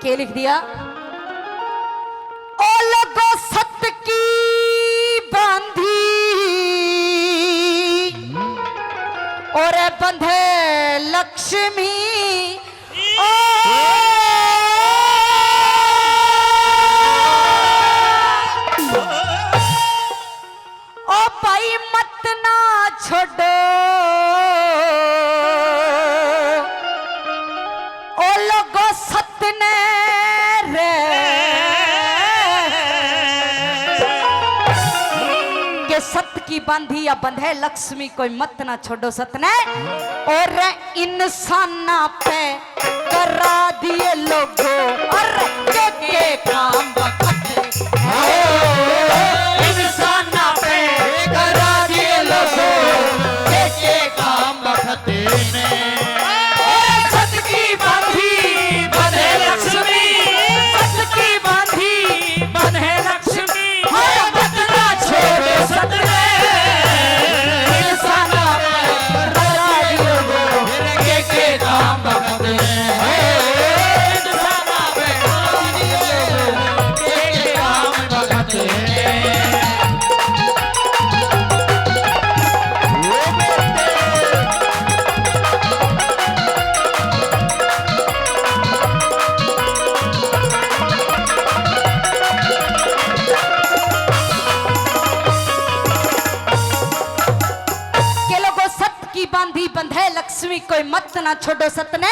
के लिख दिया, ओ लोगो सत की बांधी और बंधे लक्ष्मी, ओ भाई मत ना छोड़ो, ओ लोगो सत ने रे के सत की बांधी या बंधे लक्ष्मी, कोई मत ना छोड़ो सत ने, और इंसाना पे करा दिए लोगो और के काम बखते, इंसाना पे करा दिए लोगो के काम बखते ने, सत की बांधी बंधे लक्ष्मी, सत की बांधी बंधे लक्ष्मी, मत ना छोड़ो सत ने, इंसाना पे करा दिए लोगो के काम बखते ने, इंसाना पे करा दिए लोगो के काम बखते ने। बांधी बंधे लक्ष्मी, कोई मत ना छोड़ो सत ने,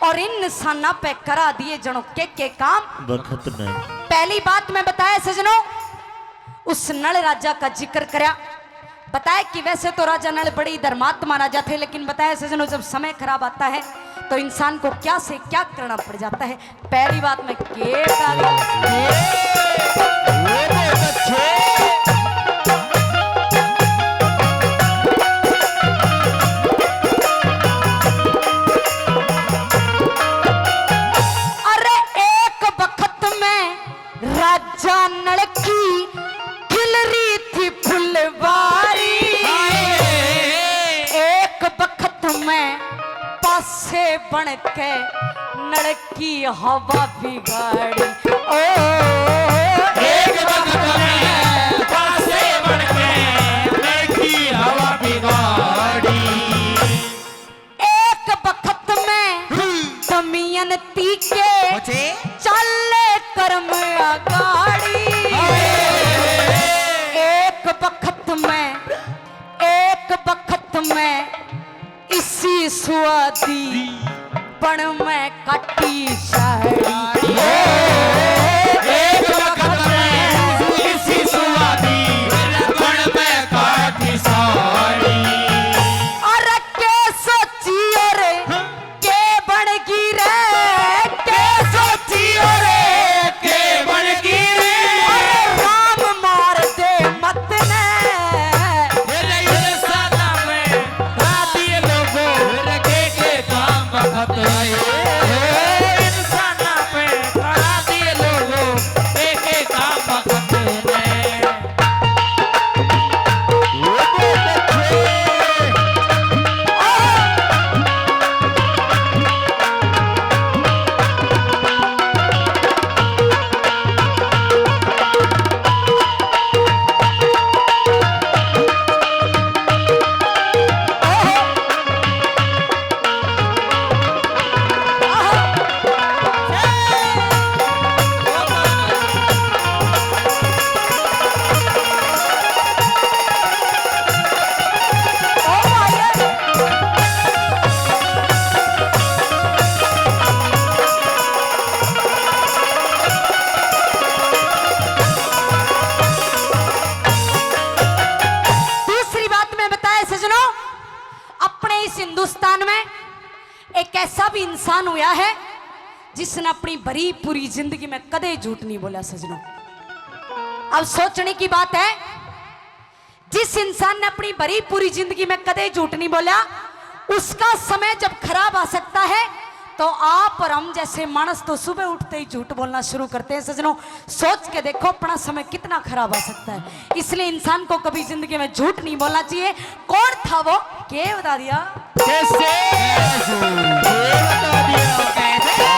और इन निशाना पे करा दिए जनो के काम बखत ने। पहली बात मैं बताया सजनों, उस नल राजा का जिक्र करया, बताया कि वैसे तो राजा नल बड़ी धर्मात्मा राजा थे, लेकिन बताया सजनों जब समय खराब आता है तो इंसान को क्या से क्या करना पड़ जाता है। पहली बात में के राजा नल की खिल रही थी फुलवारी, एक बखत में पासे बन के नल की हवा बिगाड़ी, ओ एक बखत में पासे बन के नल की हवा बिगाड़ी, एक बखत में दमयंती के चले कर्म आगाड़ी, एक बखत में इसी सुआदी पण में काटी साड़ी, एक बखत में इसी सुआदी पण में काटी साड़ी, अरे के सोची और के बन गिरे, के सोची और के बन गिरे, राम मार दे मत ने, इंसाना में राती लोगों के काम बखत है, इंसाना पे राती लोगों के काम बखत है। हिंदुस्तान में एक ऐसा भी इंसान हुआ है जिसने अपनी भरी पूरी जिंदगी में कदे झूठ नहीं बोला सजनों। अब सोचने की बात है, जिस इंसान ने अपनी भरी पूरी जिंदगी में कदे झूठ नहीं बोला, उसका समय जब खराब आ सकता है तो आप और हम जैसे मानस तो सुबह उठते ही झूठ बोलना शुरू करते हैं। सजनों सोच के देखो अपना समय कितना खराब आ सकता है। इसलिए इंसान को कभी जिंदगी में झूठ नहीं बोलना चाहिए। कौन था वो, के बता दिया कैसे, बता दिया कैसे?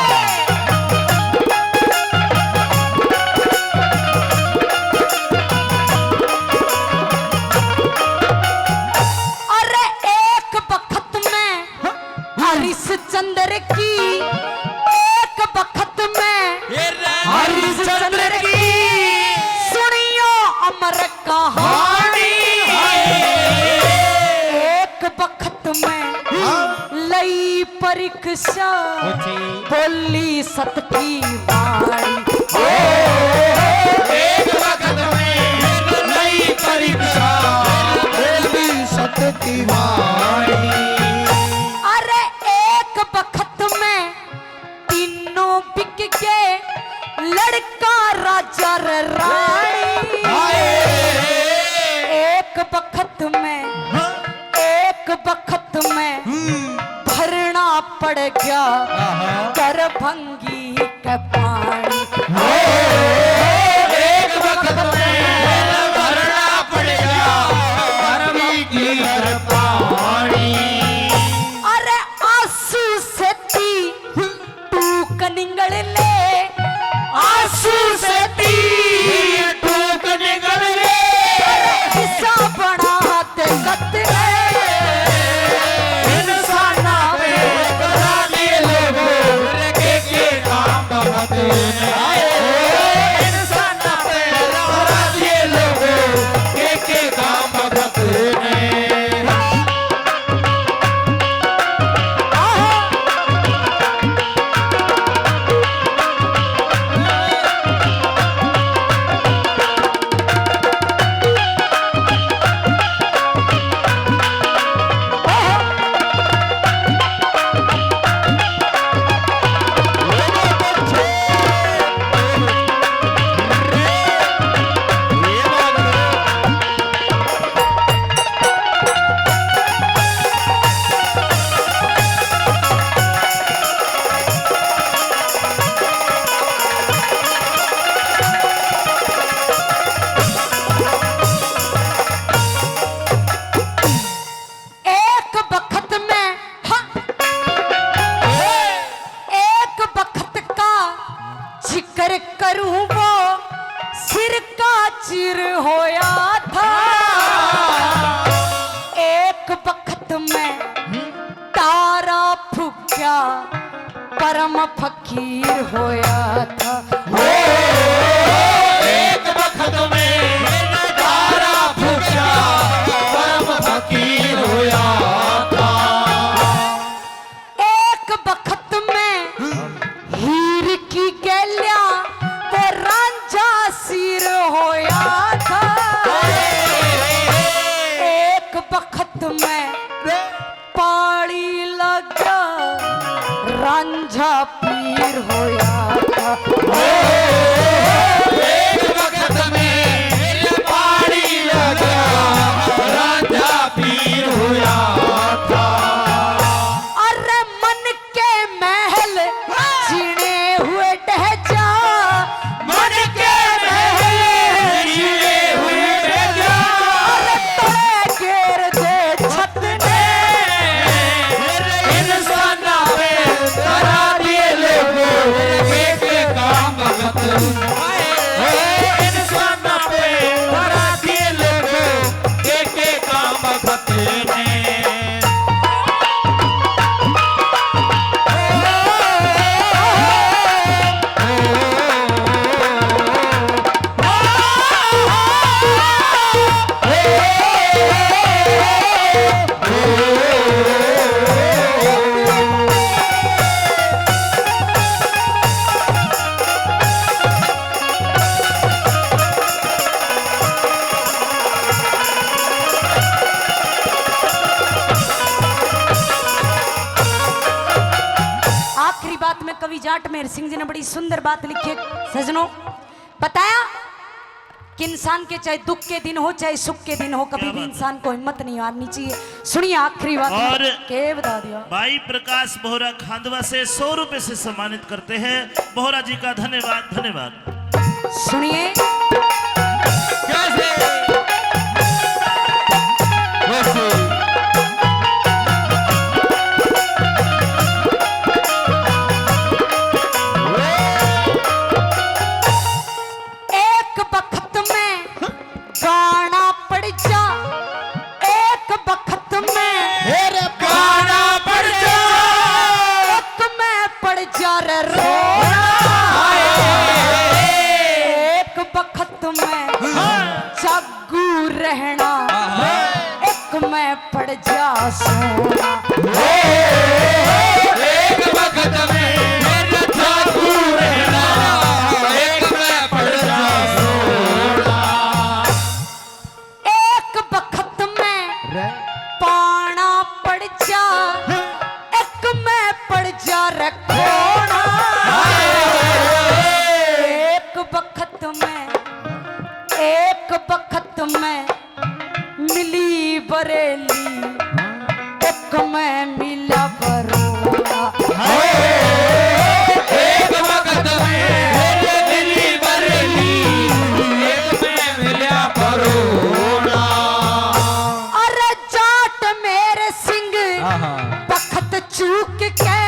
परीक्षा बोली सत की वाणी। एक वक्त में नई परीक्षा बोली सत की वाणी। अरे एक वक्त में तीनों बिक गए, लड़का राजा रे रानी। एक वक्त में भरना पड़ गया दरभंगी के पानी। एक वक्त में भरना पड़ गया दरभंगी के पानी। अरे आंसू से थी टूक निगल ले, आंसू से तीर टूक निकल ले। किस्सा बना ते कतले इंसाना पे करा दिए लोगों के काम बहुत आए। इंसाना पे करा दिए लोगों के काम बहुत ने। करूं वो सिर का चिर होया था। एक वक्त में तारा फूक्या परम फकीर होया था। एक वक्त में तारा फूक्या परम फकीर होया था। एक वक्त में हीर की गैल्या वो रांझा सिर होया था। एक वक्त में पाड़ी लगा रांझा पीर होया था। एक वक्त में पाड़ी लगा रांझा पीर होया था। अरे मन के महल जीने हुए ढह जा, मन के महल जीने हुए ढह जा। अरे तोड़े घेर दे छत ने इंसाना पे करा दिए लोगों के काम बहुत। इंसाना पे करा दिए लोगों के काम बहुत ने। आखिरी बात में कवि जाट मेहर सिंह जी ने बड़ी सुंदर बात लिखी है सजनों। बताया कि इंसान के चाहे दुख के दिन हो चाहे सुख के दिन हो, कभी भी इंसान को हिम्मत नहीं हारनी चाहिए। सुनिए आखिरी बात और के बता दिया। भाई प्रकाश बोहरा खांडवा से 100 रुपए से सम्मानित करते हैं। बोहरा जी का धन्यवाद धन्यवाद। सुनिए कैसे एक वक्त में गाना पड़ जा, एक वक्त में मेरे गाना पड़ जा। एक में पड़ जा रे रोना। एक वक्त में जागू रहना, एक में पड़ जा सोना। में मिली बरेली, एक में मिला बरोड़ा। एक वक्त में मिली बरेली, एक में मिला बरोड़ा। अरे जाट मेरे सिंह बखत चूक के